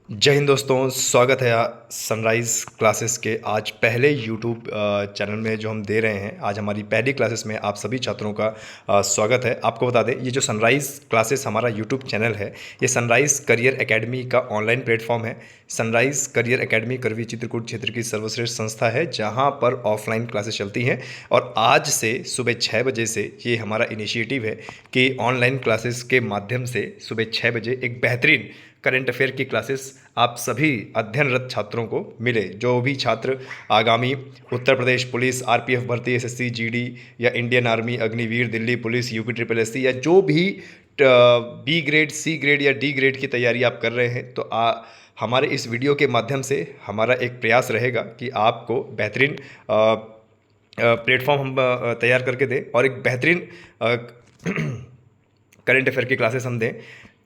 जय हिंद दोस्तों, स्वागत है सनराइज़ क्लासेस के आज पहले यूट्यूब चैनल में जो हम दे रहे हैं। आज हमारी पहली क्लासेस में आप सभी छात्रों का स्वागत है। आपको बता दें, ये जो सनराइज़ क्लासेस हमारा यूट्यूब चैनल है, ये सनराइज़ करियर एकेडमी का ऑनलाइन प्लेटफॉर्म है। सनराइज़ करियर एकेडमी करवी चित्रकूट क्षेत्र की सर्वश्रेष्ठ संस्था है, जहाँ पर ऑफलाइन क्लासेस चलती हैं। और आज से सुबह 6 बजे से ये हमारा इनिशिएटिव है कि ऑनलाइन क्लासेस के माध्यम से सुबह 6 बजे एक बेहतरीन करंट अफेयर की क्लासेस आप सभी अध्ययनरत छात्रों को मिले। जो भी छात्र आगामी उत्तर प्रदेश पुलिस, आरपीएफ भर्ती, एसएससी, जीडी या Indian army, Agniveer, Delhi police, UP triple SC या जो भी बी ग्रेड, सी ग्रेड या डी ग्रेड की तैयारी आप कर रहे हैं, तो हमारे इस वीडियो के माध्यम से हमारा एक प्रयास रहेगा कि आपको बेहतरीन प्लेटफॉर्म हम तैयार करके दें और एक बेहतरीन करंट अफेयर की क्लासेस हम दें।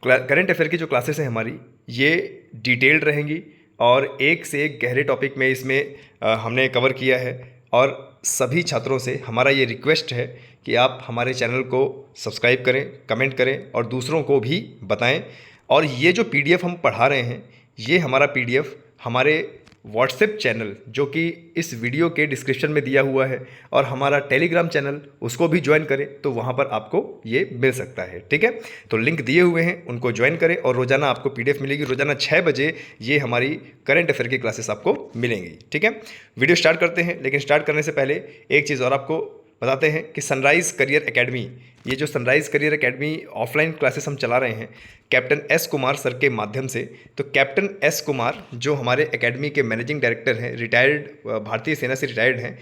करंट अफेयर की जो क्लासेस हैं हमारी, ये डिटेल्ड रहेंगी और एक से एक गहरे टॉपिक में इसमें हमने कवर किया है। और सभी छात्रों से हमारा ये रिक्वेस्ट है कि आप हमारे चैनल को सब्सक्राइब करें, कमेंट करें और दूसरों को भी बताएं। और ये जो पीडीएफ हम पढ़ा रहे हैं, ये हमारा पीडीएफ हमारे व्हाट्सएप चैनल, जो कि इस वीडियो के डिस्क्रिप्शन में दिया हुआ है, और हमारा टेलीग्राम चैनल, उसको भी ज्वाइन करें तो वहाँ पर आपको ये मिल सकता है। ठीक है, तो लिंक दिए हुए हैं, उनको ज्वाइन करें और रोज़ाना आपको पीडीएफ मिलेगी। रोज़ाना 6 बजे ये हमारी करंट अफेयर की क्लासेस आपको मिलेंगी। ठीक है, वीडियो स्टार्ट करते हैं, लेकिन स्टार्ट करने से पहले एक चीज़ और आपको बताते हैं कि सनराइज़ करियर एकेडमी, ये जो sunrise career academy offline classes हम चला रहे हैं कैप्टन एस कुमार सर के माध्यम से। तो कैप्टन एस कुमार जो हमारे एकेडमी के मैनेजिंग डायरेक्टर हैं, रिटायर्ड, भारतीय सेना से रिटायर्ड हैं,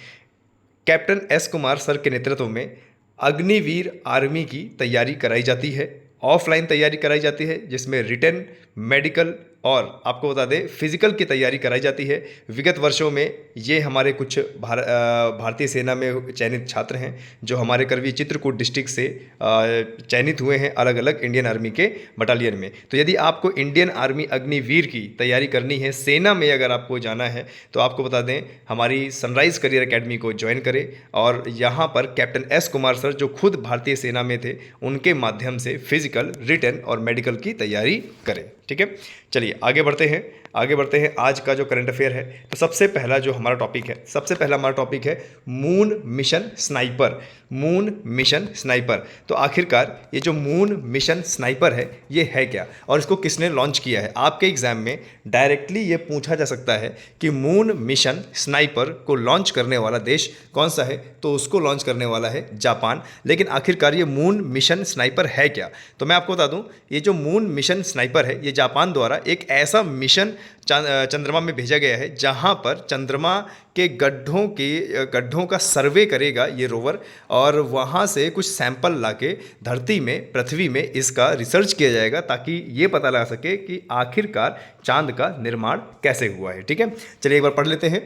कैप्टन एस कुमार सर के नेतृत्व में अग्निवीर आर्मी की तैयारी कराई जाती है। ऑफलाइन तैयारी कराई जाती है, जिसमें रिटन, मेडिकल और आपको बता दें फिजिकल की तैयारी कराई जाती है। विगत वर्षों में ये हमारे कुछ भारतीय सेना में चयनित छात्र हैं, जो हमारे करवी चित्रकूट डिस्ट्रिक्ट से चयनित हुए हैं अलग अलग इंडियन आर्मी के बटालियन में। तो यदि आपको इंडियन आर्मी अग्निवीर की तैयारी करनी है, सेना में अगर आपको जाना है, तो आपको बता दें हमारी सनराइज़ करियर एकेडमी को ज्वाइन करें। और यहाँ पर कैप्टन एस कुमार सर, जो खुद भारतीय सेना में थे, उनके माध्यम से फिजिकल, रिटन और मेडिकल की तैयारी करें। ठीक है, चलिए आगे बढ़ते हैं। आज का जो करंट अफेयर है, तो सबसे पहला जो हमारा टॉपिक है, हमारा टॉपिक है moon mission sniper. Moon mission sniper, तो आखिरकार ये जो मून मिशन स्नाइपर है, ये है क्या और इसको किसने लॉन्च किया है। आपके एग्जाम में डायरेक्टली ये पूछा जा सकता है कि मून मिशन स्नाइपर को लॉन्च करने वाला देश कौन सा है, तो उसको लॉन्च करने वाला है जापान। लेकिन आखिरकार ये मून मिशन स्नाइपर है क्या, तो मैं आपको बता दूं, ये जो मून मिशन स्नाइपर है, ये जापान द्वारा एक ऐसा मिशन चंद्रमा में भेजा गया है, जहां पर चंद्रमा के गड्ढों का सर्वे करेगा ये रोवर, और वहां से कुछ सैंपल लाके धरती में, पृथ्वी में इसका रिसर्च किया जाएगा, ताकि ये पता लगा सके कि आखिरकार चांद का निर्माण कैसे हुआ है। ठीक है, चलिए एक बार पढ़ लेते हैं।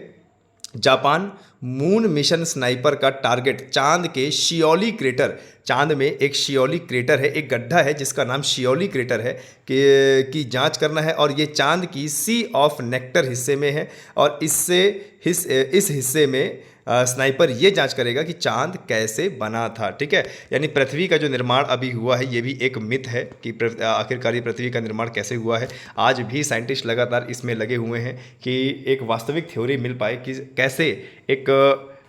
जापान मून मिशन स्नाइपर का टारगेट चांद के शियोली क्रेटर, चांद में एक शियोली क्रेटर है, एक गड्ढा है जिसका नाम शियोली क्रेटर है, की जांच करना है। और ये चांद की सी ऑफ नेक्टर हिस्से में है, और इस हिस्से में स्नाइपर ये जांच करेगा कि चांद कैसे बना था। ठीक है, यानी पृथ्वी का जो निर्माण अभी हुआ है, ये भी एक मिथ है कि आखिरकार ये पृथ्वी का निर्माण कैसे हुआ है। आज भी साइंटिस्ट लगातार इसमें लगे हुए हैं कि एक वास्तविक थ्योरी मिल पाए कि कैसे एक,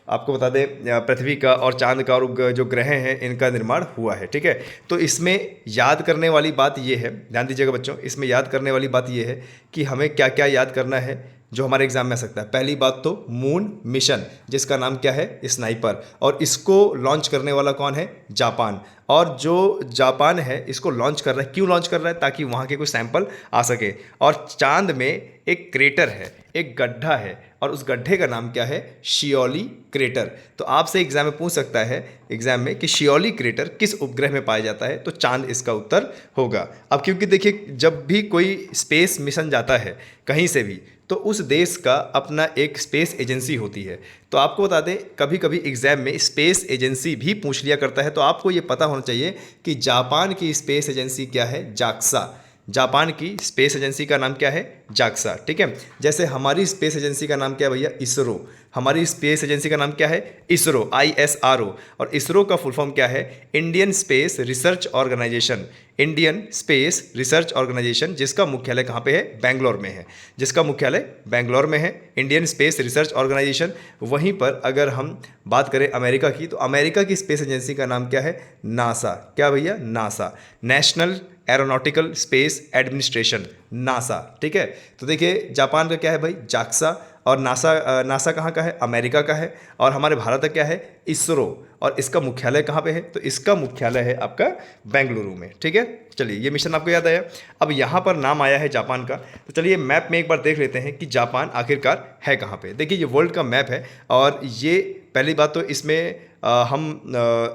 आपको बता दें, पृथ्वी का और चांद का और जो ग्रह हैं, इनका निर्माण हुआ है। ठीक है, तो इसमें याद करने वाली बात ये है, ध्यान दीजिएगा बच्चों, इसमें याद करने वाली बात ये है कि हमें क्या क्या याद करना है जो हमारे एग्जाम में आ सकता है। पहली बात तो मून मिशन, जिसका नाम क्या है, स्नाइपर, और इसको लॉन्च करने वाला कौन है, जापान। और जो जापान है इसको लॉन्च कर रहा है, क्यों लॉन्च कर रहा है, ताकि वहाँ के कुछ सैंपल आ सके। और चांद में एक क्रेटर है, एक गड्ढा है, और उस गड्ढे का नाम क्या है, शियोली क्रेटर। तो आपसे एग्जाम में पूछ सकता है कि शियोली क्रेटर किस उपग्रह में पाया जाता है, तो चांद इसका उत्तर होगा। अब क्योंकि देखिए, जब भी कोई स्पेस मिशन जाता है कहीं से भी, तो उस देश का अपना एक स्पेस एजेंसी होती है। तो आपको बता दें, कभी कभी एग्जाम में स्पेस एजेंसी भी पूछ लिया करता है, तो आपको ये पता होना चाहिए कि जापान की स्पेस एजेंसी क्या है, जाक्सा। जापान की स्पेस एजेंसी का नाम क्या है? जाक्सा। ठीक है, जैसे हमारी स्पेस एजेंसी का नाम क्या है भैया? इसरो। हमारी स्पेस एजेंसी का नाम क्या है? इसरो, ISRO। और इसरो का फुल फॉर्म क्या है? Indian space research organisation. Indian space research organisation, जिसका मुख्यालय कहाँ पे है? बेंगलोर में है। जिसका मुख्यालय बेंगलोर में है, इंडियन स्पेस रिसर्च ऑर्गेनाइजेशन। वहीं पर अगर हम बात करें अमेरिका की, तो अमेरिका की स्पेस एजेंसी का नाम क्या है? नासा। क्या भैया? NASA, national aeronautical space administration, NASA. ठीक है, तो देखिए जापान का क्या है भाई? जाक्सा। और नासा कहाँ का है? अमेरिका का है। और हमारे भारत का क्या है? इसरो। और इसका मुख्यालय कहाँ पे है? तो इसका मुख्यालय है आपका बेंगलुरु में। ठीक है, चलिए ये मिशन आपको याद आया। अब यहाँ पर नाम आया है जापान का, तो चलिए मैप में एक बार देख लेते हैं कि जापान आखिरकार है कहाँ पे। देखिए ये वर्ल्ड का मैप है, और ये पहली बात तो इसमें हम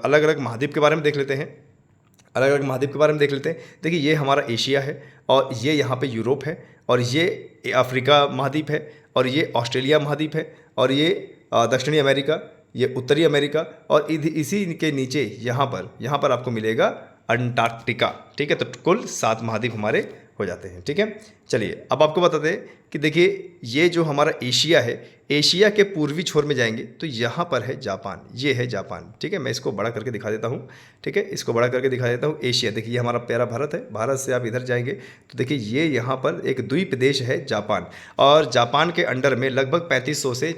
अलग अलग महाद्वीप के बारे में देख लेते हैं। अलग अलग महाद्वीप के बारे में देख लेते हैं। देखिए ये हमारा एशिया है, और ये यहाँ पे यूरोप है, और ये अफ्रीका महाद्वीप है, और ये ऑस्ट्रेलिया महाद्वीप है, और ये दक्षिणी अमेरिका, ये उत्तरी अमेरिका, और इसी के नीचे यहाँ पर आपको मिलेगा अंटार्कटिका। ठीक है, तो कुल 7 महाद्वीप हमारे हो जाते हैं। ठीक है, चलिए अब आपको बताते हैं कि देखिए ये जो हमारा एशिया है, एशिया के पूर्वी छोर में जाएंगे तो यहाँ पर है जापान। ये है जापान। ठीक है, मैं इसको बड़ा करके दिखा देता हूँ। ठीक है, इसको बड़ा करके दिखा देता हूँ। एशिया, देखिए ये हमारा प्यारा भारत है। भारत से आप इधर जाएंगे तो देखिए ये यहाँ पर एक द्वीप देश है जापान, और जापान के अंडर में लगभग 3500 से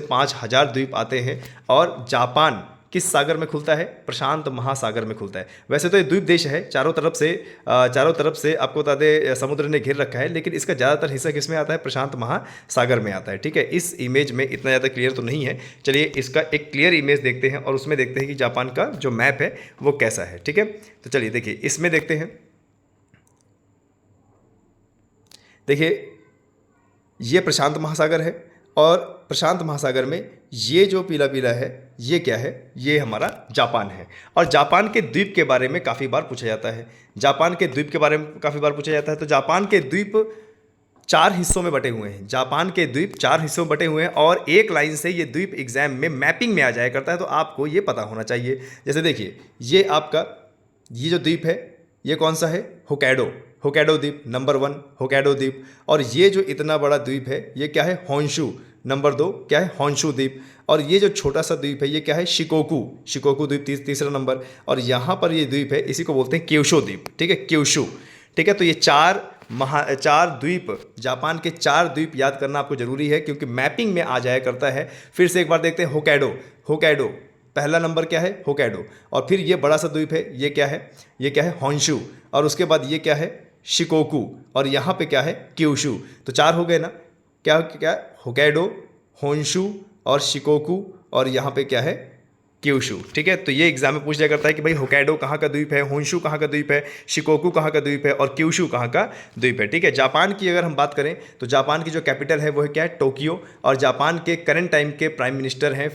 5000 द्वीप आते हैं। और जापान किस सागर में खुलता है? प्रशांत महासागर में खुलता है। वैसे तो ये द्वीप देश है, चारों तरफ से आपको बता दें समुद्र ने घेर रखा है, लेकिन इसका ज़्यादातर हिस्सा किस में आता है? प्रशांत महासागर में आता है। ठीक है, इस इमेज में इतना ज़्यादा क्लियर तो नहीं है। चलिए इसका एक क्लियर इमेज देखते हैं, और उसमें देखते हैं कि जापान का जो मैप है वो कैसा है। ठीक है, तो चलिए देखिए इसमें देखते हैं। देखिए ये प्रशांत महासागर है, और प्रशांत महासागर में ये जो पीला पीला है ये क्या है? ये हमारा जापान है। और जापान के द्वीप के बारे में काफ़ी बार पूछा जाता है। जापान के द्वीप के बारे में काफ़ी बार पूछा जाता है। तो जापान के द्वीप 4 हिस्सों में बटे हुए हैं। जापान के द्वीप 4 हिस्सों में बटे हुए हैं, और एक लाइन से ये द्वीप एग्जाम में मैपिंग में आ जाया करता है, तो आपको ये पता होना चाहिए। जैसे देखिए ये आपका ये जो द्वीप है ये कौन सा है? होkkaido द्वीप नंबर 1, होkkaido द्वीप। और ये जो इतना बड़ा द्वीप है ये क्या है? होन्शु नंबर 2, क्या है? होन्शु द्वीप। और ये जो छोटा सा द्वीप है ये क्या है? शिकोकू द्वीप तीसरा नंबर। और यहाँ पर ये द्वीप है, इसी को बोलते हैं क्यूशू द्वीप। ठीक है, क्यूशू। ठीक है, तो ये 4 द्वीप, जापान के 4 द्वीप याद करना आपको जरूरी है, क्योंकि मैपिंग में आ जाया करता है। फिर से एक बार देखते हैं होkkaido पहला नंबर क्या है? होkkaido। और फिर ये बड़ा सा द्वीप है, ये क्या है? ये क्या है? होन्शु। और उसके बाद ये क्या है? शिकोकू। और यहाँ पे क्या है? क्यूशू। तो 4 हो गए ना? क्या क्या? होkkaido, होन्शु और शिकोकू, और यहाँ पे क्या है? क्यूशू। ठीक है, तो ये एग्जाम में पूछ जाया करता है कि भाई होkkaido कहाँ का द्वीप है, होन्शु कहाँ का द्वीप है, शिकोकू कहाँ का द्वीप है, और क्यूशू कहाँ का द्वीप है। ठीक है, जापान की अगर हम बात करें तो जापान की जो कैपिटल है वो है क्या है? टोक्यो। और जापान के करंट टाइम के प्राइम मिनिस्टर हैं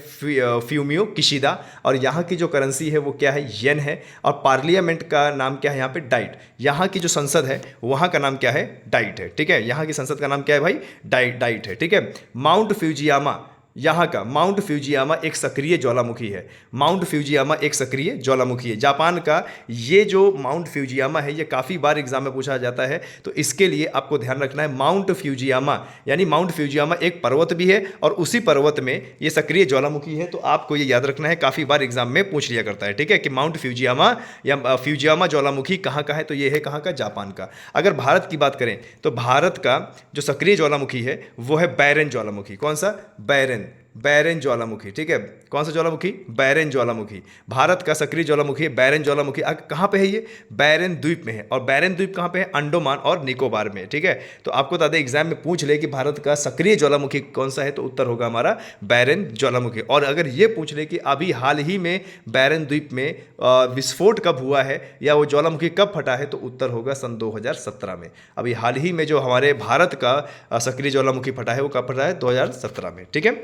फ्यूमियो किशिदा। और यहाँ की जो करेंसी है वो क्या है? येन है। और पार्लियामेंट का नाम क्या है यहाँ पे? डाइट। यहाँ की जो संसद है वहाँ का नाम क्या है? डाइट है। ठीक है, यहाँ की संसद का नाम क्या है भाई? डाइट है। ठीक है, माउंट फ्यूजियामा, यहाँ का माउंट फ्यूजियामा एक सक्रिय ज्वालामुखी है। माउंट फ्यूजियामा एक सक्रिय ज्वालामुखी है। जापान का ये जो माउंट फ्यूजियामा है ये काफ़ी बार एग्जाम में पूछा जाता है, तो इसके लिए आपको ध्यान रखना है माउंट फ्यूजियामा, यानी माउंट फ्यूजियामा एक पर्वत भी है, और उसी पर्वत में ये सक्रिय ज्वालामुखी है। तो आपको ये याद रखना है, काफ़ी बार एग्जाम में पूछ लिया करता है। ठीक है, कि माउंट फ्यूजियामा या फ्यूजियामा ज्वालामुखी कहाँ का है? तो ये है कहाँ का? जापान का। अगर भारत की बात करें तो भारत का जो सक्रिय ज्वालामुखी है वो है बैरन ज्वालामुखी। कौन सा? बैरन ज्वालामुखी। ठीक है, कौन सा ज्वालामुखी? बैरन ज्वालामुखी। भारत का सक्रिय ज्वालामुखी है बैरन ज्वालामुखी। कहाँ पे है ये? बैरन द्वीप में है। और बैरन द्वीप कहाँ पे है? अंडमान और निकोबार में। ठीक है, तो आपको बता दें एग्जाम में पूछ ले कि भारत का सक्रिय ज्वालामुखी कौन सा है, तो उत्तर होगा हमारा बैरन ज्वालामुखी। और अगर ये पूछ ले कि अभी हाल ही में बैरन द्वीप में विस्फोट कब हुआ है या वो ज्वालामुखी कब फटा है, तो उत्तर होगा सन 2017 में। अभी हाल ही में जो हमारे भारत का सक्रिय ज्वालामुखी फटा है वो कब फटा है? 2017 में। ठीक है,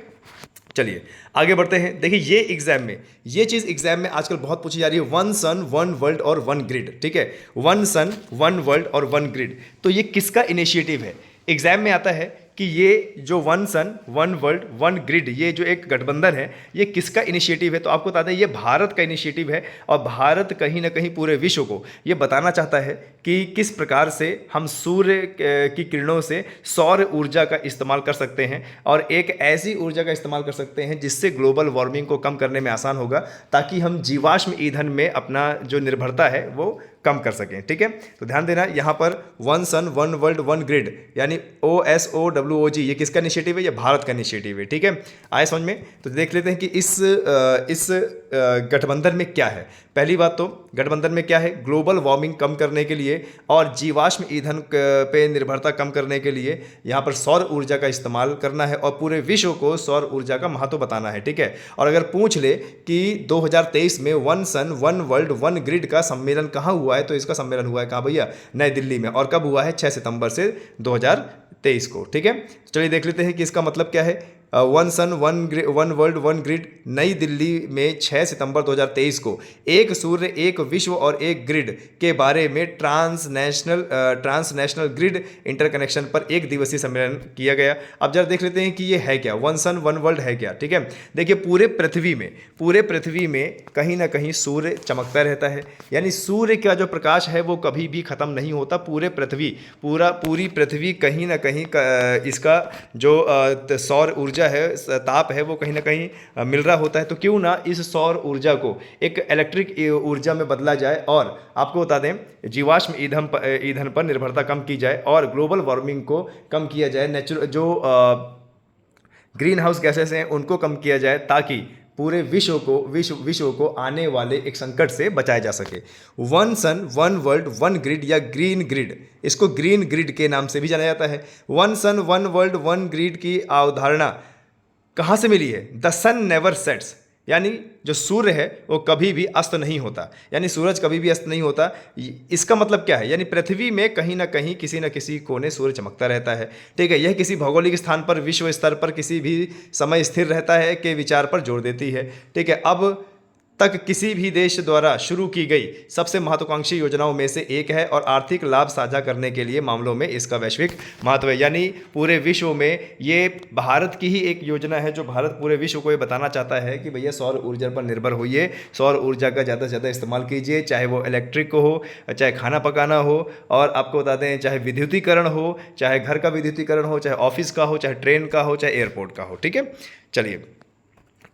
चलिए आगे बढ़ते हैं। देखिए ये एग्जाम में ये चीज़ एग्जाम में आजकल बहुत पूछी जा रही है, 1 सन 1 वर्ल्ड और 1 ग्रिड। ठीक है, 1 सन 1 वर्ल्ड और 1 ग्रिड, तो ये किसका इनिशिएटिव है? एग्जाम में आता है कि ये जो one sun one world one grid, ये जो एक गठबंधन है, ये किसका इनिशिएटिव है? तो आपको बता दें ये भारत का इनिशिएटिव है, और भारत कहीं ना कहीं पूरे विश्व को ये बताना चाहता है कि किस प्रकार से हम सूर्य की किरणों से सौर ऊर्जा का इस्तेमाल कर सकते हैं, और एक ऐसी ऊर्जा का इस्तेमाल कर सकते हैं जिससे ग्लोबल वार्मिंग को कम करने में आसान होगा, ताकि हम जीवाश्म ईंधन में अपना जो निर्भरता है वो कम कर सकें। ठीक है, तो ध्यान देना यहाँ पर one sun one world one grid यानी OSOWOG, ये किसका इनिशिएटिव है? ये भारत का इनिशिएटिव है। ठीक है, आए समझ में? तो देख लेते हैं कि इस गठबंधन में क्या है। पहली बात तो गठबंधन में क्या है? ग्लोबल वार्मिंग कम करने के लिए और जीवाश्म ईंधन पे निर्भरता कम करने के लिए यहाँ पर सौर ऊर्जा का इस्तेमाल करना है और पूरे विश्व को सौर ऊर्जा का महत्व बताना है। ठीक है, और अगर पूछ ले कि 2023 में one sun one world one grid का सम्मेलन कहाँ हुआ है, तो इसका सम्मेलन हुआ है कहाँ भैया? नई दिल्ली में। और कब हुआ है? 6 सितंबर से 2023 को। ठीक है, चलिए देख लेते हैं कि इसका मतलब क्या है। One sun one world one grid नई दिल्ली में 6 सितंबर 2023 को एक सूर्य एक विश्व और एक ग्रिड के बारे में ट्रांसनेशनल ग्रिड इंटरकनेक्शन पर एक दिवसीय सम्मेलन किया गया। अब जरा देख लेते हैं कि ये है क्या, वन सन वन वर्ल्ड है क्या। ठीक है, देखिए पूरे पृथ्वी में कहीं ना कहीं सूर्य चमकता रहता है, यानी सूर्य का जो प्रकाश है वो कभी भी खत्म नहीं होता। पूरी पृथ्वी कहीं ना कहीं इसका जो सौर ऊर्जा है, ताप है, वो कहीं ना कहीं मिल रहा होता है। तो क्यों ना इस सौर ऊर्जा को एक इलेक्ट्रिक ऊर्जा में बदला जाए, और आपको बता दें जीवाश्म ईंधन पर निर्भरता कम की जाए और ग्लोबल वार्मिंग को कम किया जाए, नेचुरल जो ग्रीन हाउस गैसेस हैं उनको कम किया जाए, ताकि पूरे विश्व को आने वाले एक संकट से बचाया जा सके। One sun one world one grid या ग्रीन ग्रिड, इसको ग्रीन ग्रिड के नाम से भी जाना जाता है। One sun one world one grid की अवधारणा कहाँ से मिली है? द सन नेवर सेट्स, यानी जो सूर्य है वो कभी भी अस्त नहीं होता, यानी सूरज कभी भी अस्त नहीं होता। इसका मतलब क्या है? यानी पृथ्वी में कहीं ना कहीं किसी न किसी कोने सूर्य चमकता रहता है। ठीक है, यह किसी भौगोलिक स्थान पर विश्व स्तर पर किसी भी समय स्थिर रहता है के विचार पर जोर देती है। ठीक है, अब तक किसी भी देश द्वारा शुरू की गई सबसे महत्वाकांक्षी योजनाओं में से एक है, और आर्थिक लाभ साझा करने के लिए मामलों में इसका वैश्विक महत्व है। यानी पूरे विश्व में ये भारत की ही एक योजना है, जो भारत पूरे विश्व को ये बताना चाहता है कि भैया सौर ऊर्जा पर निर्भर होइए, सौर ऊर्जा का ज़्यादा से ज़्यादा इस्तेमाल कीजिए, चाहे वो इलेक्ट्रिक हो, चाहे खाना पकाना हो, और आपको बता दें चाहे विद्युतीकरण हो, चाहे घर का विद्युतीकरण हो, चाहे ऑफिस का हो, चाहे ट्रेन का हो, चाहे एयरपोर्ट का हो। ठीक है, चलिए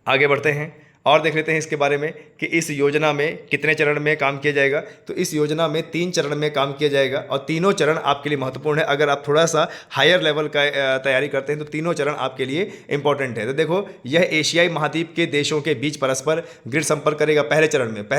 आगे बढ़ते हैं और देख लेते हैं इसके बारे में कि इस योजना में कितने चरण में काम किया जाएगा। तो इस योजना में 3 चरण में काम किया जाएगा, और तीनों चरण आपके लिए महत्वपूर्ण है। अगर आप थोड़ा सा हायर लेवल का तैयारी करते हैं तो तीनों चरण आपके लिए इंपॉर्टेंट है। तो देखो, यह एशियाई महाद्वीप के देशों के बीच परस्पर ग्रिड संपर्क करेगा। पहले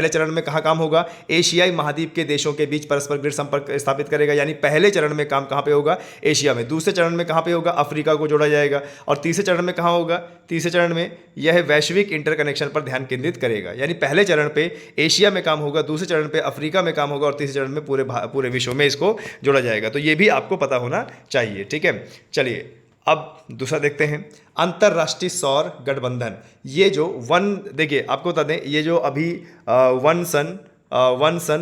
चरण में कहाँ काम होगा? एशियाई महाद्वीप के देशों के बीच परस्पर ग्रिड संपर्क स्थापित करेगा, यानी पहले चरण में काम कहाँ पे होगा? एशिया में। दूसरे चरण में कहाँ पे होगा? अफ्रीका को जोड़ा जाएगा। और तीसरे चरण में कहाँ होगा? तीसरे चरण में यह वैश्विक इंटरकनेक्शन पर ध्यान केंद्रित करेगा, यानी पहले चरण पे एशिया में काम होगा, दूसरे चरण पे अफ्रीका में काम होगा, और तीसरे चरण में पूरे विश्व में इसको जोड़ा जाएगा। तो ये भी आपको पता होना चाहिए। ठीक है, चलिए अब दूसरा देखते हैं, अंतर्राष्ट्रीय सौर गठबंधन। ये जो देखिए आपको बता दें, ये जो अभी वन सन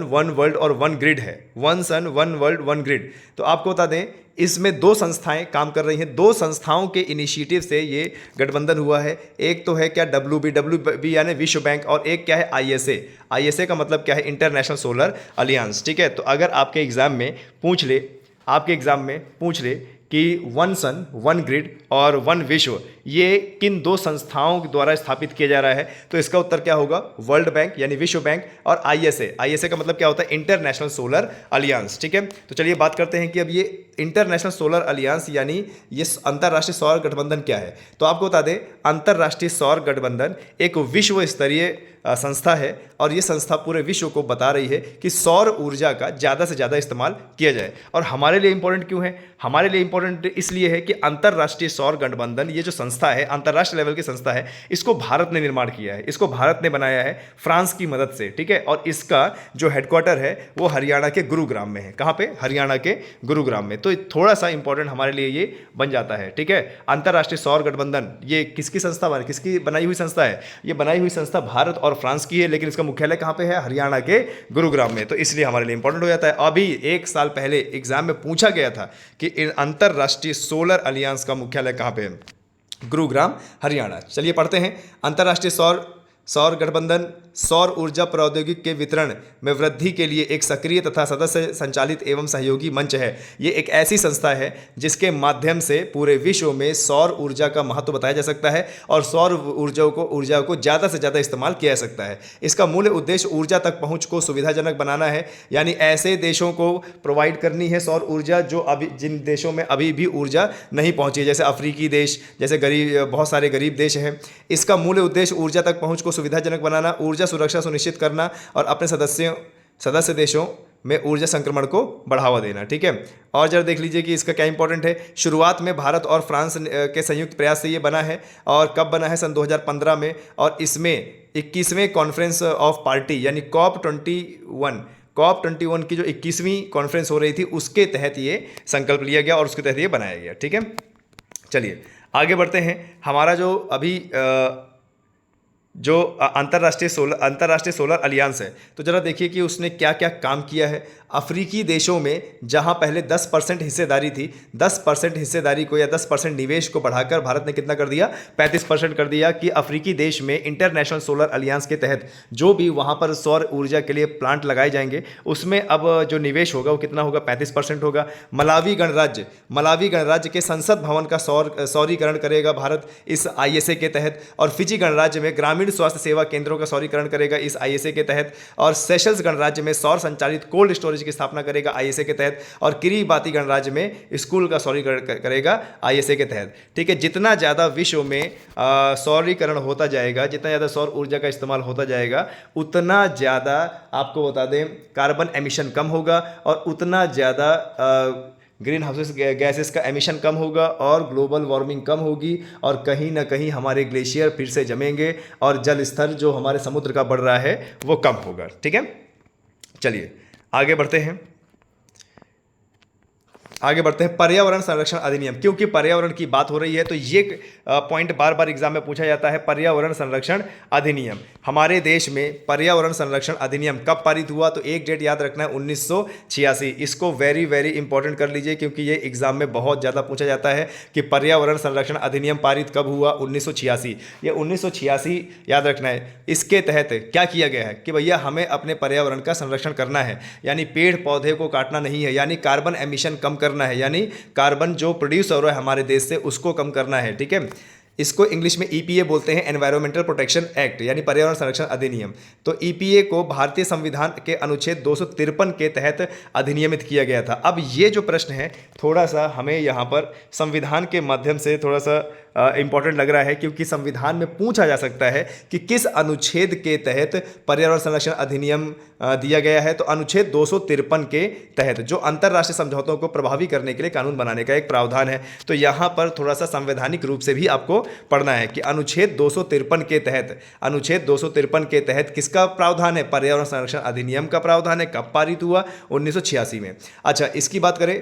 वन वर्ल्ड और वन ग्रिड है, one sun one world one grid, तो आपको बता दें इसमें 2 संस्थाएं काम कर रही हैं। 2 संस्थाओं के इनिशिएटिव से ये गठबंधन हुआ है। एक तो है क्या? WB यानी विश्व बैंक, और एक क्या है? ISA का मतलब क्या है? International solar alliance. ठीक है, तो अगर आपके एग्जाम में पूछ ले कि वन सन वन ग्रिड और वन विश्व ये किन 2 संस्थाओं द्वारा स्थापित किया जा रहा है, तो इसका उत्तर क्या होगा? वर्ल्ड बैंक यानी विश्व बैंक, और ISA का मतलब क्या होता है? International solar alliance. ठीक है, तो चलिए बात करते हैं कि अब ये इंटरनेशनल सोलर अलियांस यानी ये अंतर्राष्ट्रीय सौर गठबंधन क्या है। तो आपको बता दें, अंतर्राष्ट्रीय सौर गठबंधन एक विश्व स्तरीय संस्था है, और ये संस्था पूरे विश्व को बता रही है कि सौर ऊर्जा का ज़्यादा से ज़्यादा इस्तेमाल किया जाए। और हमारे लिए इंपॉर्टेंट क्यों है? हमारे लिए इंपॉर्टेंट इसलिए है कि अंतर्राष्ट्रीय सौर गठबंधन ये जो संस्था है, अंतर्राष्ट्रीय लेवल की संस्था है, इसको भारत ने निर्माण किया है, इसको भारत ने बनाया है फ्रांस की मदद से। ठीक है, और इसका जो हेडक्वार्टर है वो हरियाणा के गुरुग्राम में है। कहाँ पे? हरियाणा के गुरुग्राम में। तो थोड़ा सा इंपॉर्टेंट हमारे लिए ये बन जाता है। ठीक है, अंतर्राष्ट्रीय सौर गठबंधन ये किसकी बनाई हुई संस्था है? ये बनाई हुई संस्था भारत और फ्रांस की है, लेकिन इसका मुख्यालय कहाँ पे है? हरियाणा के गुरुग्राम में। तो इसलिए हमारे लिए इंपॉर्टेंट हो जाता है। अभी 1 साल पहले एग्जाम में पूछा गया था कि अंतर्राष्ट्रीय सोलर अलियांस का मुख्यालय कहाँ पे है? गुरुग्राम, हरियाणा। चलिए पढ़ते हैं। अंतर्राष्ट्रीय सौर गठबंधन सौर ऊर्जा प्रौद्योगिकी के वितरण में वृद्धि के लिए एक सक्रिय तथा सदस्य संचालित एवं सहयोगी मंच है। ये एक ऐसी संस्था है जिसके माध्यम से पूरे विश्व में सौर ऊर्जा का महत्व बताया जा सकता है और सौर ऊर्जा को ज़्यादा से ज़्यादा इस्तेमाल किया जा सकता है। इसका मूल उद्देश्य ऊर्जा तक पहुँच को सुविधाजनक बनाना है, यानी ऐसे देशों को प्रोवाइड करनी है सौर ऊर्जा जो अभी जिन देशों में अभी भी ऊर्जा नहीं पहुँची है, जैसे अफ्रीकी देश, जैसे बहुत सारे गरीब देश हैं। इसका मूल उद्देश्य ऊर्जा तक पहुँच को सुविधाजनक बनाना, ऊर्जा सुरक्षा सुनिश्चित करना और अपने सदस्य देशों में ऊर्जा संक्रमण को बढ़ावा देना। ठीक है, और जरा देख लीजिए कि इसका क्या इंपॉर्टेंट है। शुरुआत में भारत और फ्रांस के संयुक्त प्रयास से ये बना है, और कब बना है? सन 2015 में, और इसमें 21वें कॉन्फ्रेंस ऑफ पार्टी यानी COP21 की जो 21वीं कॉन्फ्रेंस हो रही थी उसके तहत ये संकल्प लिया गया और उसके तहत ये बनाया गया। ठीक है, चलिए आगे बढ़ते हैं। हमारा जो अभी अंतर्राष्ट्रीय सोलर अलियांस है, तो जरा देखिए कि उसने क्या क्या काम किया है। अफ्रीकी देशों में जहां पहले 10% हिस्सेदारी थी, 10% हिस्सेदारी को या 10% निवेश को बढ़ाकर भारत ने कितना कर दिया? 35% कर दिया कि अफ्रीकी देश में इंटरनेशनल सोलर अलियांस के तहत जो भी वहां पर सौर ऊर्जा के लिए प्लांट लगाए जाएंगे उसमें अब जो निवेश होगा वो कितना होगा? 35% होगा। मलावी गणराज्य के संसद भवन का सौरीकरण करेगा भारत इस ISA के तहत, और फिजी गणराज्य में ग्रामीण स्वास्थ्य सेवा केंद्रों का सौरीकरण करेगा इस ISA के तहत, और सेशल्स गणराज्य में सौर संचालित कोल्ड स्टोरेज की स्थापना करेगा ISA के तहत, और किरीबाती गणराज्य में स्कूल का सौरीकरण करेगा ISA के तहत। ठीक है, जितना ज़्यादा विश्व में सौरीकरण होता जाएगा, जितना ज़्यादा सौर ऊर्जा का इस्तेमाल होता जाएगा, उतना ज़्यादा आपको बता दें कार्बन एमिशन कम होगा, और उतना ज़्यादा ग्रीन हाउस गैसेस का एमिशन कम होगा और ग्लोबल वार्मिंग कम होगी, और कहीं ना कहीं हमारे ग्लेशियर फिर से जमेंगे और जल स्तर जो हमारे समुद्र का बढ़ रहा है वो कम होगा। ठीक है, चलिए आगे बढ़ते हैं। पर्यावरण संरक्षण अधिनियम, क्योंकि पर्यावरण की बात हो रही है तो ये पॉइंट बार बार एग्जाम में पूछा जाता है। पर्यावरण संरक्षण अधिनियम, हमारे देश में पर्यावरण संरक्षण अधिनियम कब पारित हुआ? तो एक डेट याद रखना है, 1986। इसको वेरी वेरी इंपॉर्टेंट कर लीजिए, क्योंकि ये एग्जाम में बहुत ज़्यादा पूछा जाता है कि पर्यावरण संरक्षण अधिनियम पारित कब हुआ? 1986। ये 1986 याद रखना है। इसके तहत क्या किया गया है कि भैया हमें अपने पर्यावरण का संरक्षण करना है, यानी पेड़ पौधे को काटना नहीं है, यानी कार्बन एमिशन कम करना है, यानी कार्बन जो प्रोड्यूस हो रहा है हमारे देश से उसको कम करना है। ठीक है, इसको इंग्लिश में EPA बोलते हैं, एनवायरमेंटल प्रोटेक्शन एक्ट, यानी पर्यावरण संरक्षण अधिनियम। तो EPA को भारतीय संविधान के अनुच्छेद 253 के तहत अधिनियमित किया गया था। अब ये जो प्रश्न है थोड़ा सा हमें यहाँ पर संविधान के माध्यम से थोड़ा सा इंपॉर्टेंट लग रहा है, क्योंकि संविधान में पूछा जा सकता है कि किस अनुच्छेद के तहत पर्यावरण संरक्षण अधिनियम दिया गया है। तो अनुच्छेद 253 के तहत, जो अंतर्राष्ट्रीय समझौतों को प्रभावी करने के लिए कानून बनाने का एक प्रावधान है। तो यहाँ पर थोड़ा सा संवैधानिक रूप से भी आपको पढ़ना है कि अनुच्छेद 253 के तहत किसका प्रावधान है? पर्यावरण संरक्षण अधिनियम का प्रावधान है। कब पारित हुआ? 1986 में। अच्छा, इसकी बात करें,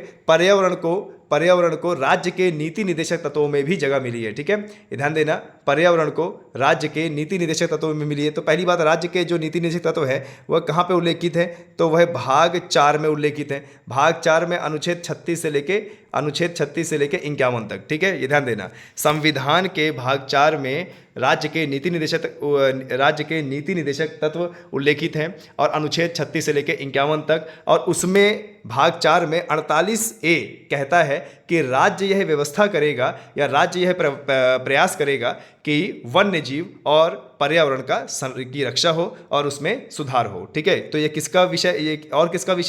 पर्यावरण को राज्य के नीति निदेशक तत्वों में भी जगह मिली है। ठीक है, ध्यान देना, पर्यावरण को राज्य के नीति निदेशक तत्वों में मिली है। तो पहली बात, राज्य के जो नीति निदेशक तत्व है वह कहाँ पे उल्लेखित है? तो वह भाग 4 में उल्लेखित है। भाग 4 में अनुच्छेद 36 से लेके 51 तक। ठीक है, ये ध्यान देना, संविधान के भाग 4 में राज्य के नीति निदेशक तत्व उल्लेखित हैं, और अनुच्छेद 36 से लेकर 51 तक, और उसमें भाग 4 में 48A कहता है कि राज्य यह व्यवस्था करेगा या राज्य यह प्रयास करेगा कि वन्य जीव और पर्यावरण की रक्षा हो और उसमें सुधार हो। ठीक है, तो ये किसका विषय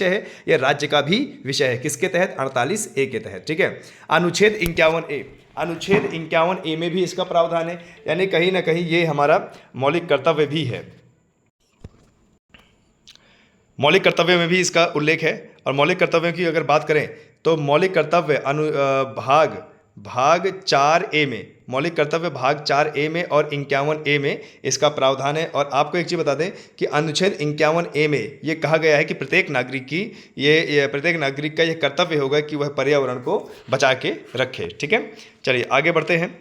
है? ये राज्य का भी विषय है। किसके तहत? 48A के तहत। ठीक है, अनुच्छेद 51A में भी इसका प्रावधान है, यानी कहीं ना कहीं ये हमारा मौलिक कर्तव्य भी है। मौलिक कर्तव्य में भी इसका उल्लेख है। और मौलिक कर्तव्यों की अगर बात करें तो मौलिक कर्तव्य भाग 4A में, मौलिक कर्तव्य भाग 4A में और 51A में इसका प्रावधान है। और आपको एक चीज़ बता दें कि अनुच्छेद 51A में ये कहा गया है कि प्रत्येक नागरिक का यह कर्तव्य होगा कि वह पर्यावरण को बचा के रखे। ठीक है, चलिए आगे बढ़ते हैं।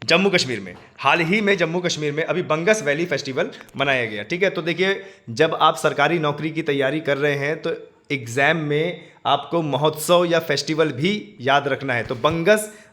जम्मू कश्मीर में, हाल ही में जम्मू कश्मीर में अभी बंगस वैली फेस्टिवल मनाया गया। ठीक है, तो देखिए, जब आप सरकारी नौकरी की तैयारी कर रहे हैं तो एग्ज़ाम में आपको महोत्सव या फेस्टिवल भी याद रखना है। तो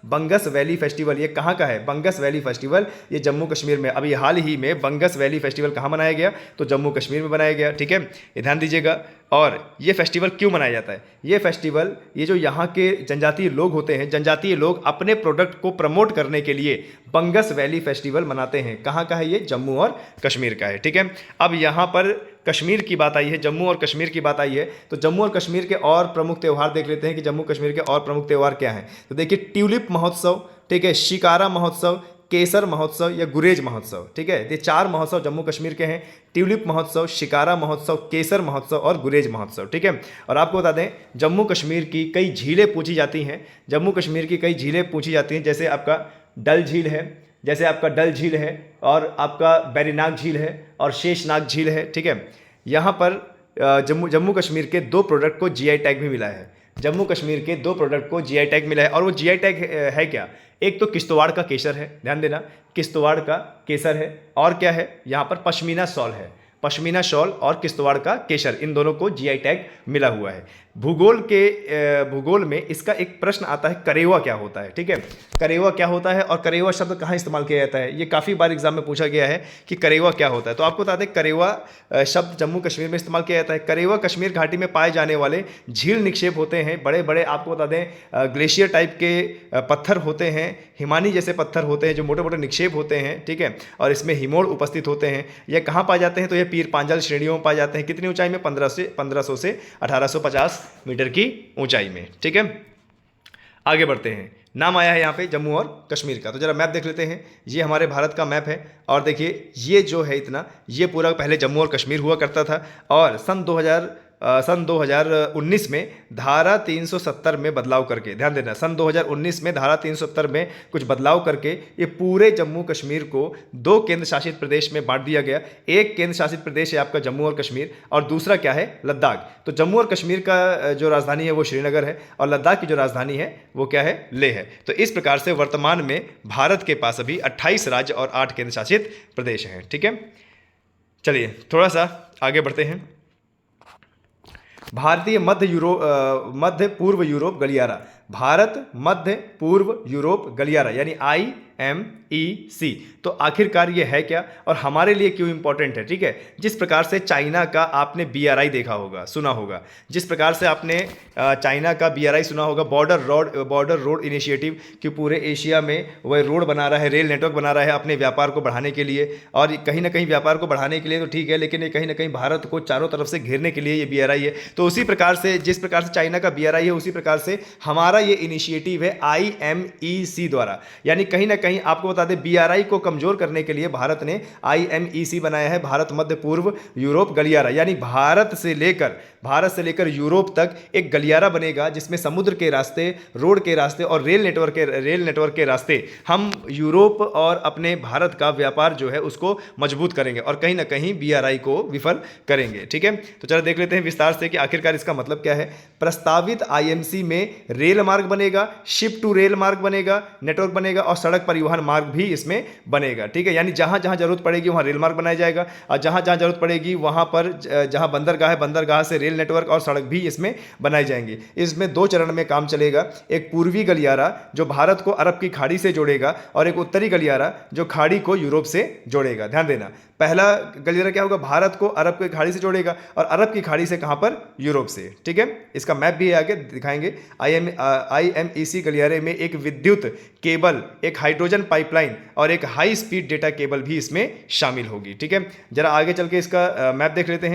बंगस वैली फेस्टिवल ये कहाँ का है? बंगस वैली फेस्टिवल ये जम्मू कश्मीर में, अभी हाल ही में बंगस वैली फेस्टिवल कहाँ मनाया गया? तो जम्मू कश्मीर में मनाया गया। ठीक है, ये ध्यान दीजिएगा। और ये फेस्टिवल क्यों मनाया जाता है? ये फेस्टिवल, ये जो यहाँ के जनजातीय लोग होते हैं, जनजातीय लोग अपने प्रोडक्ट को प्रमोट करने के लिए बंगस वैली फेस्टिवल मनाते हैं। कहाँ का है ये? जम्मू और कश्मीर का है। ठीक है, अब यहाँ पर कश्मीर की बात आई है, जम्मू और कश्मीर की बात आई है, तो जम्मू और कश्मीर के और प्रमुख त्यौहार देख लेते हैं कि जम्मू कश्मीर के और प्रमुख त्यौहार क्या हैं। तो देखिए, ट्यूलिप महोत्सव, ठीक है, शिकारा महोत्सव, केसर महोत्सव या गुरेज महोत्सव। ठीक है, ये 4 महोत्सव जम्मू कश्मीर के हैं: ट्यूलिप महोत्सव, शिकारा महोत्सव, केसर महोत्सव और गुरेज महोत्सव। ठीक है, और आपको बता दें, जम्मू कश्मीर की कई झीलें पूछी जाती हैं, जम्मू कश्मीर की कई झीलें पूछी जाती हैं, जैसे आपका डल झील है, जैसे आपका डल झील है, और आपका बैरीनाग झील है, और शेषनाग झील है। ठीक है, यहाँ पर जम्मू कश्मीर के 2 प्रोडक्ट को जीआई टैग भी मिला है। जम्मू कश्मीर के 2 प्रोडक्ट को जीआई टैग मिला है, और वो जीआई टैग है क्या? एक तो किश्तवाड़ का केसर है, ध्यान देना, किश्तवाड़ का केसर है, और क्या है यहाँ पर? पश्मीना शॉल है। पश्मीना शॉल और किश्तवाड़ का केसर, इन दोनों को जीआई टैग मिला हुआ है। भूगोल में इसका एक प्रश्न आता है, करेवा क्या होता है? ठीक है, करेवा क्या होता है और करेवा शब्द कहाँ इस्तेमाल किया जाता है? ये काफ़ी बार एग्जाम में पूछा गया है कि करेवा क्या होता है। तो आपको बता दें, करेवा शब्द जम्मू कश्मीर में इस्तेमाल किया जाता है। करेवा कश्मीर घाटी में पाए जाने वाले झील निक्षेप होते हैं, बड़े बड़े, आपको बता दें, ग्लेशियर टाइप के पत्थर होते हैं, हिमानी जैसे पत्थर होते हैं, जो मोटे मोटे निक्षेप होते हैं। ठीक है, और इसमें हिमोड़ उपस्थित होते हैं। ये कहाँ पाए जाते हैं? तो ये पीर पांजाल श्रेणियों में पाए जाते हैं। कितनी ऊंचाई में? 1500 से 1850 मीटर की ऊंचाई में। ठीक है, आगे बढ़ते हैं। नाम आया है यहाँ पे जम्मू और कश्मीर का, तो जरा मैप देख लेते हैं। ये हमारे भारत का मैप है, और देखिए ये जो है इतना, ये पूरा पहले जम्मू और कश्मीर हुआ करता था, और सन 2019 में धारा 370 में बदलाव करके, ध्यान देना, सन 2019 में धारा 370 में कुछ बदलाव करके ये पूरे जम्मू कश्मीर को 2 केंद्र शासित प्रदेश में बांट दिया गया। एक केंद्र शासित प्रदेश है आपका जम्मू और कश्मीर, और दूसरा क्या है? लद्दाख। तो जम्मू और कश्मीर का जो राजधानी है वो श्रीनगर है, और लद्दाख की जो राजधानी है वो क्या है? लेह है। तो इस प्रकार से वर्तमान में भारत के पास अभी 28 राज्य और 8 केंद्र शासित प्रदेश हैं। ठीक है, चलिए थोड़ा सा आगे बढ़ते हैं। भारतीय मध्य पूर्व यूरोप गलियारा, भारत मध्य पूर्व यूरोप गलियारा यानी IMEC। तो आखिरकार ये है क्या और हमारे लिए क्यों इंपॉर्टेंट है? ठीक है, जिस प्रकार से चाइना का आपने BRI देखा होगा, सुना होगा, जिस प्रकार से आपने चाइना का BRI सुना होगा, बॉर्डर रोड इनिशिएटिव, कि पूरे एशिया में वह रोड बना रहा है, रेल नेटवर्क बना रहा है अपने व्यापार को बढ़ाने के लिए। और कहीं ना कहीं व्यापार को बढ़ाने के लिए तो ठीक है, लेकिन ये कहीं ना कहीं भारत को चारों तरफ से घेरने के लिए ये BRI है। तो उसी प्रकार से, जिस प्रकार से चाइना का BRI है, उसी प्रकार से हमारा ये इनिशिएटिव है IMEC द्वारा। यानी कहीं ना कहीं आपको बता दें, BRI को कमजोर करने के लिए भारत ने IMEC बनाया है, भारत मध्य पूर्व यूरोप गलियारा। यानी भारत से लेकर यूरोप तक एक गलियारा बनेगा, जिसमें समुद्र के रास्ते, रोड के रास्ते और रेल नेटवर्क के रास्ते हम यूरोप और अपने भारत का व्यापार जो है उसको मजबूत करेंगे, और कहीं ना कहीं BRI को विफल करेंगे। ठीक है, तो चलो देख लेते हैं विस्तार से कि आखिरकार इसका मतलब क्या है। प्रस्तावित IMC में रेल मार्ग बनेगा, शिप टू रेल मार्ग बनेगा, नेटवर्क बनेगा, और सड़क परिवहन मार्ग भी इसमें बनेगा। ठीक है, यानी जहां जहां जरूरत पड़ेगी वहां रेल मार्ग बनाया जाएगा, और जहां जहां जरूरत पड़ेगी वहां पर जहां बंदरगाह है, बंदरगाह से रेल नेटवर्क और सड़क भी इसमें बनाई जाएंगी। इसमें 2 चरण में काम चलेगा, एक पूर्वी गलियारा जो भारत को अरब की खाड़ी से जोड़ेगा, और एक उत्तरी गलियारा जो खाड़ी को यूरोप से जोड़ेगा। ध्यान देना, पहला गलियारा क्या होगा? भारत को अरब की खाड़ी से जोड़ेगा, और अरब की खाड़ी से कहां पर? यूरोप से। ठीक है, इसका मैप भी आगे दिखाएंगे। IMEC गलियारे में एक विद्युत केबल, एक हाइड्रोजन पाइपलाइन और एक हाई स्पीड डेटा केबल भी इसमें शामिल होगी। ठीक है, जरा आगे चल के इसका मैप देख लेते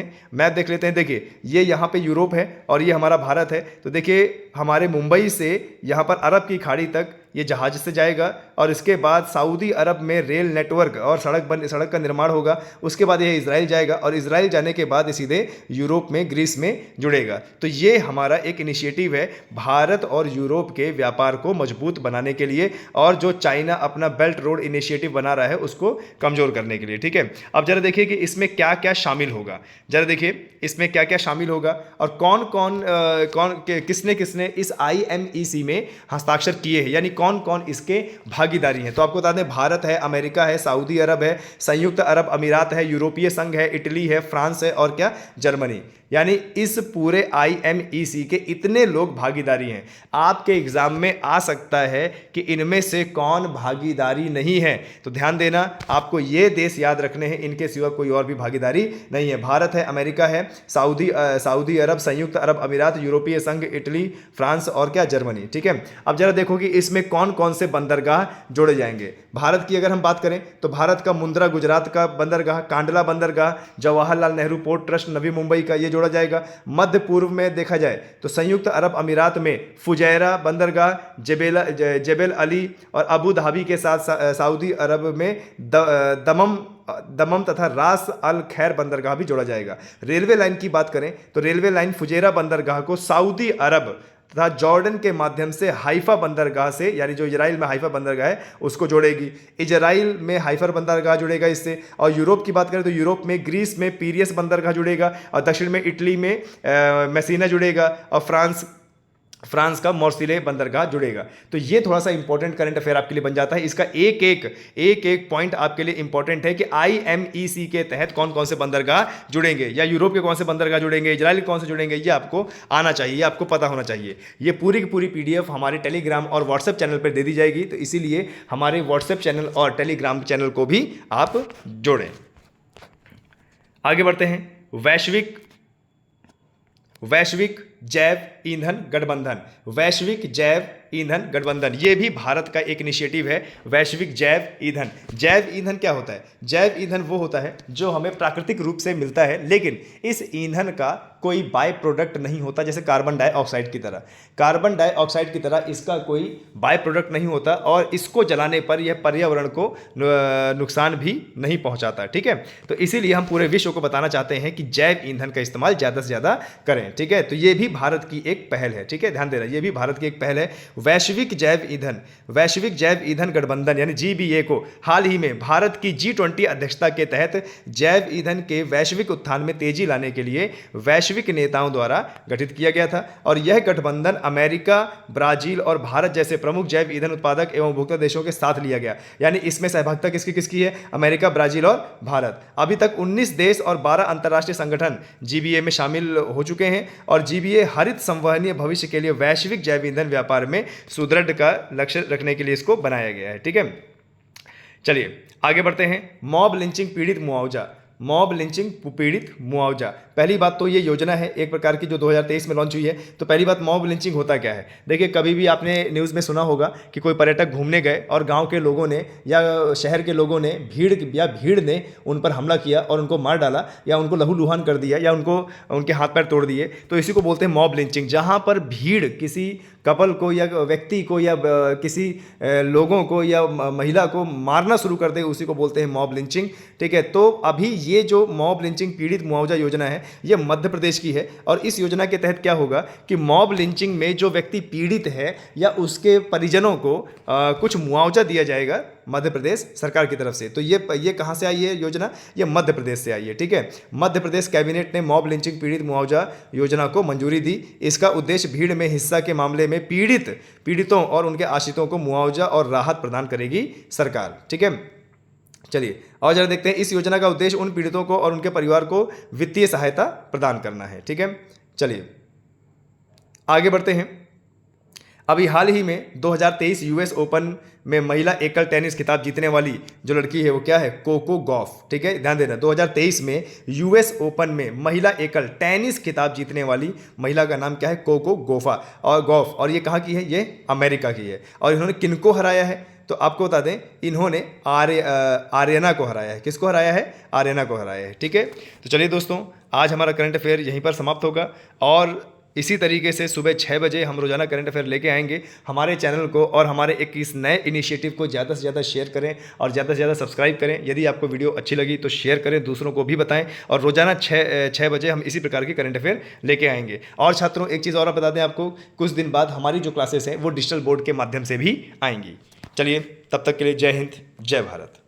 हैं। देखिए, ये यहाँ पे यूरोप है और ये हमारा भारत है। तो देखिए, हमारे मुंबई से यहाँ पर अरब की खाड़ी तक ये जहाज से जाएगा, और इसके बाद सऊदी अरब में रेल नेटवर्क और सड़क का निर्माण होगा। उसके बाद ये इजराइल जाएगा, और इजराइल जाने के बाद ये सीधे यूरोप में, ग्रीस में जुड़ेगा। तो ये हमारा एक इनिशिएटिव है भारत और यूरोप के व्यापार को मजबूत बनाने के लिए, और जो चाइना अपना बेल्ट रोड इनिशिएटिव बना रहा है उसको कमजोर करने के लिए। ठीक है, अब जरा देखिए कि इसमें क्या क्या शामिल होगा। जरा देखिए इसमें क्या क्या शामिल होगा, और किसने इस IMEC में हस्ताक्षर किए हैं, यानी कौन कौन इसके भागीदारी हैं। तो आपको बता दें, भारत है, अमेरिका है, सऊदी अरब है, संयुक्त अरब अमीरात है, यूरोपीय संघ है, इटली है, फ्रांस है, और क्या? जर्मनी। यानी इस पूरे IMEC के इतने लोग भागीदारी हैं। आपके एग्जाम में आ सकता है कि इनमें से कौन भागीदारी नहीं है, तो ध्यान देना, आपको ये देश याद रखने हैं, इनके सिवा कोई और भी भागीदारी नहीं है। भारत है, अमेरिका है, सऊदी अरब, संयुक्त अरब अमीरात, यूरोपीय संघ, इटली, फ्रांस और क्या, जर्मनी। ठीक है, अब जरा देखो कि इसमें कौन कौन से बंदरगाह जोड़े जाएंगे। भारत की अगर हम बात करें तो भारत का मुंद्रा गुजरात का बंदरगाह, कांडला बंदरगाह, जवाहरलाल नेहरू पोर्ट ट्रस्ट नवी मुंबई का, ये जोड़ा जाएगा। मध्य पूर्व में देखा जाए तो संयुक्त अरब अमीरात में फुजैरा बंदरगाह, जेबेल अली और अबू धाबी के साथ सऊदी अरब में दमम तथा रास अल खैर बंदरगाह भी जोड़ा जाएगा। रेलवे लाइन की बात करें तो रेलवे लाइन फुजैरा बंदरगाह को सऊदी अरब तथा जॉर्डन के माध्यम से हाइफा बंदरगाह से, यानी जो इजराइल में हाइफा बंदरगाह है उसको जोड़ेगी। इजराइल में हाइफा बंदरगाह जुड़ेगा इससे। और यूरोप की बात करें तो यूरोप में ग्रीस में पीरियस बंदरगाह जुड़ेगा, और दक्षिण में इटली में मैसीना जुड़ेगा, और फ्रांस का मोर्सिले बंदरगाह जुड़ेगा। तो ये थोड़ा सा इंपॉर्टेंट करंट अफेयर आपके लिए बन जाता है। इसका एक एक पॉइंट आपके लिए इंपॉर्टेंट है कि IMEC के तहत कौन कौन से बंदरगाह जुड़ेंगे, या यूरोप के कौन से बंदरगाह जुड़ेंगे, इजराइल के कौन से जुड़ेंगे, ये आपको आना चाहिए, आपको पता होना चाहिए। ये पूरी की पूरी PDF हमारे टेलीग्राम और व्हाट्सएप चैनल पर दे दी जाएगी, तो इसीलिए हमारे व्हाट्सएप चैनल और टेलीग्राम चैनल को भी आप जोड़ें। आगे बढ़ते हैं। वैश्विक जैव ईंधन गठबंधन, वैश्विक जैव ईंधन गठबंधन, ये भी भारत का एक इनिशिएटिव है। वैश्विक जैव ईंधन, जैव ईंधन क्या होता है? जैव ईंधन वो होता है जो हमें प्राकृतिक रूप से मिलता है, लेकिन इस ईंधन का कोई बाय प्रोडक्ट नहीं होता, जैसे कार्बन डाइऑक्साइड की तरह। कार्बन डाइऑक्साइड की तरह इसका कोई बाय प्रोडक्ट नहीं होता, और इसको जलाने पर यह पर्यावरण को नुकसान भी नहीं पहुंचाता। ठीक है, तो इसीलिए हम पूरे विश्व को बताना चाहते हैं कि जैव ईंधन का इस्तेमाल ज़्यादा से ज़्यादा करें। ठीक है, तो ये भी भारत की एक पहल है। ठीक है, ध्यान देना, ये भी भारत की एक पहल है। वैश्विक जैव ईंधन गठबंधन यानी GBA को हाल ही में भारत की G20 अध्यक्षता के तहत जैव ईंधन के वैश्विक उत्थान में तेजी लाने के लिए वैश्विक नेताओं द्वारा गठित किया गया था। और यह गठबंधन अमेरिका, ब्राजील और भारत जैसे प्रमुख जैव ईंधन उत्पादक एवं उपभोक्ता देशों के साथ लिया गया। यानी इसमें सहभागिता किसकी किसकी है? अमेरिका, ब्राजील और भारत। अभी तक 19 देश और 12 अंतर्राष्ट्रीय संगठन GBA में शामिल हो चुके हैं, और GBA हरित संवहनीय भविष्य के लिए वैश्विक जैव ईंधन व्यापार में सुदृढ़ का लक्ष्य रखने के लिए इसको बनाया गया है। ठीक है, चलिए आगे बढ़ते हैं। मॉब लिंचिंग पीड़ित मुआवजा, पहली बात तो ये योजना है एक प्रकार की जो 2023 में लॉन्च हुई है। तो पहली बात, मॉब लिंचिंग होता क्या है? देखिए, कभी भी आपने न्यूज़ में सुना होगा कि कोई पर्यटक घूमने गए और गांव के लोगों ने या शहर के लोगों ने भीड़ ने उन पर हमला किया और उनको मार डाला, या उनको लहूलुहान कर दिया, या उनके हाथ पैर तोड़ दिए। तो इसी को बोलते हैं मॉब लिंचिंग, जहाँ पर भीड़ किसी कपल को या व्यक्ति को या किसी लोगों को या महिला को मारना शुरू कर दे, उसी को बोलते हैं मॉब लिंचिंग। ठीक है, तो अभी ये जो मॉब लिंचिंग पीड़ित मुआवजा योजना है, ये मध्य प्रदेश की है। और इस योजना के तहत क्या होगा कि मॉब लिंचिंग में जो व्यक्ति पीड़ित है या उसके परिजनों को कुछ मुआवजा दिया जाएगा मध्य प्रदेश सरकार की तरफ से। तो ये कहाँ से आई है योजना? ये मध्य प्रदेश से आई है। ठीक है, मध्य प्रदेश कैबिनेट ने मॉब लिंचिंग पीड़ित मुआवजा योजना को मंजूरी दी। इसका उद्देश्य भीड़ में हिंसा के मामले में पीड़ितों और उनके आश्रितों को मुआवजा और राहत प्रदान करेगी सरकार। ठीक है, चलिए और जरा देखते हैं। इस योजना का उद्देश्य उन पीड़ितों को और उनके परिवार को वित्तीय सहायता प्रदान करना है। ठीक है, चलिए आगे बढ़ते हैं। अभी हाल ही में 2023 US ओपन में महिला एकल टेनिस खिताब जीतने वाली जो लड़की है वो क्या है? Coco Gauff. ठीक है, ध्यान देना, 2023 में US ओपन में महिला एकल टेनिस खिताब जीतने वाली महिला का नाम क्या है? Coco Gauff. और ये कहाँ की है? ये अमेरिका की है। और इन्होंने किनको हराया है? तो आपको बता दें, इन्होंने आर्यना को हराया है। किसको हराया है? आर्यना को हराया है। ठीक है, तो चलिए दोस्तों, आज हमारा करंट अफेयर यहीं पर समाप्त होगा, और इसी तरीके से सुबह 6 बजे हम रोजाना करंट अफेयर लेके आएंगे। हमारे चैनल को और हमारे इस नए इनिशिएटिव को ज़्यादा से ज़्यादा शेयर करें और ज़्यादा से ज़्यादा सब्सक्राइब करें। यदि आपको वीडियो अच्छी लगी तो शेयर करें, दूसरों को भी बताएं, और रोजाना 6 बजे हम इसी प्रकार के करंट अफेयर लेके आएंगे। और छात्रों, एक चीज़ और बता दें आपको, कुछ दिन बाद हमारी जो क्लासेस हैं वो डिजिटल बोर्ड के माध्यम से भी आएंगी। चलिए, तब तक के लिए जय हिंद, जय भारत।